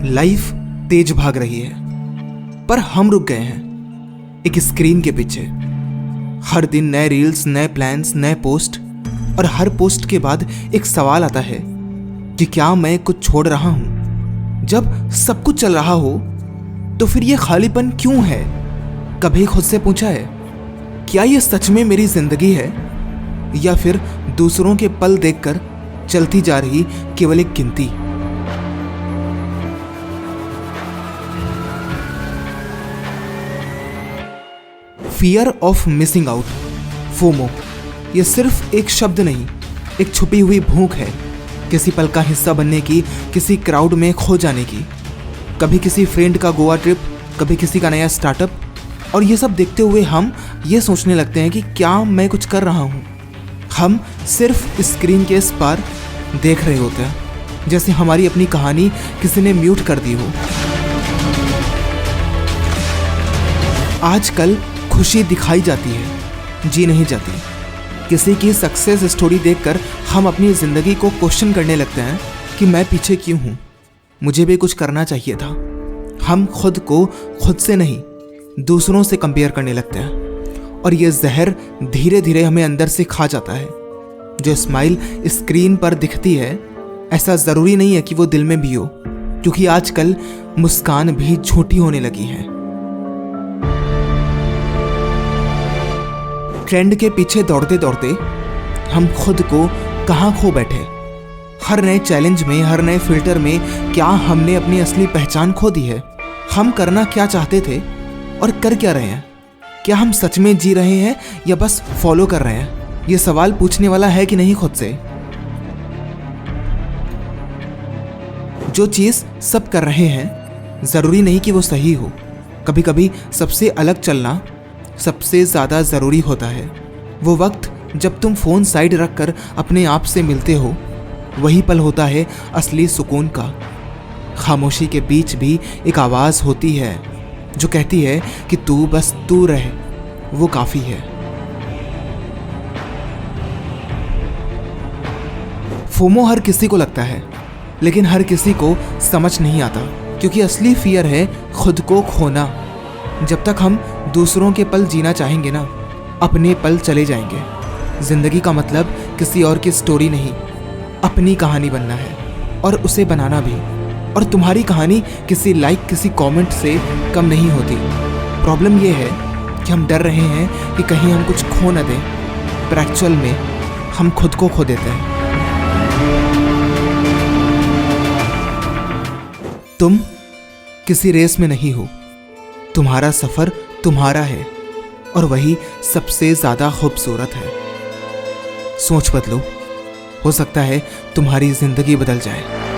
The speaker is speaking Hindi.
लाइफ तेज भाग रही है, पर हम रुक गए हैं एक स्क्रीन के पीछे। हर दिन नए रील्स, नए प्लान्स, नए पोस्ट, और हर पोस्ट के बाद एक सवाल आता है कि क्या मैं कुछ छोड़ रहा हूं? जब सब कुछ चल रहा हो तो फिर ये खालीपन क्यों है? कभी खुद से पूछा है, क्या ये सच में मेरी जिंदगी है, या फिर दूसरों के पल देखकर चलती जा रही केवल एक गिनती? Fear of missing out, FOMO, ये सिर्फ एक शब्द नहीं, एक छुपी हुई भूख है किसी पल का हिस्सा बनने की, किसी क्राउड में खो जाने की। कभी किसी फ्रेंड का गोवा ट्रिप, कभी किसी का नया स्टार्टअप, और ये सब देखते हुए हम ये सोचने लगते हैं कि क्या मैं कुछ कर रहा हूँ। हम सिर्फ स्क्रीन के इस पार देख रहे होते हैं, जैसे हमारी अपनी कहानी किसी ने म्यूट कर दी हो। आजकल खुशी दिखाई जाती है, जी नहीं जाती। किसी की सक्सेस स्टोरी देखकर हम अपनी ज़िंदगी को क्वेश्चन करने लगते हैं कि मैं पीछे क्यों हूँ, मुझे भी कुछ करना चाहिए था। हम खुद को खुद से नहीं, दूसरों से कंपेयर करने लगते हैं, और ये जहर धीरे धीरे हमें अंदर से खा जाता है। जो स्माइल स्क्रीन पर दिखती है, ऐसा ज़रूरी नहीं है कि वो दिल में भी हो, क्योंकि आजकल मुस्कान भी झूठी होने लगी है। ट्रेंड के पीछे दौड़ते दौड़ते हम खुद को कहाँ खो बैठे। हर नए चैलेंज में, हर नए फिल्टर में क्या हमने अपनी असली पहचान खो दी है? हम करना क्या चाहते थे और कर क्या रहे हैं? क्या हम सच में जी रहे हैं या बस फॉलो कर रहे हैं? ये सवाल पूछने वाला है कि नहीं खुद से। जो चीज़ सब कर रहे हैं ज़रूरी नहीं कि वो सही हो। कभी कभी सबसे अलग चलना सबसे ज़्यादा ज़रूरी होता है। वो वक्त जब तुम फ़ोन साइड रख कर अपने आप से मिलते हो, वही पल होता है असली सुकून का। खामोशी के बीच भी एक आवाज़ होती है जो कहती है कि तू बस तू रहे, वो काफ़ी है। फोमो हर किसी को लगता है, लेकिन हर किसी को समझ नहीं आता, क्योंकि असली फियर है खुद को खोना। जब तक हम दूसरों के पल जीना चाहेंगे ना, अपने पल चले जाएंगे। जिंदगी का मतलब किसी और की स्टोरी नहीं, अपनी कहानी बनना है, और उसे बनाना भी। और तुम्हारी कहानी किसी लाइक, किसी कमेंट से कम नहीं होती। प्रॉब्लम ये है कि हम डर रहे हैं कि कहीं हम कुछ खो न दें, पर एक्चुअल में हम खुद को खो देते हैं। तुम किसी रेस में नहीं हो, तुम्हारा सफ़र तुम्हारा है, और वही सबसे ज़्यादा खूबसूरत है। सोच बदलो, हो सकता है तुम्हारी ज़िंदगी बदल जाए।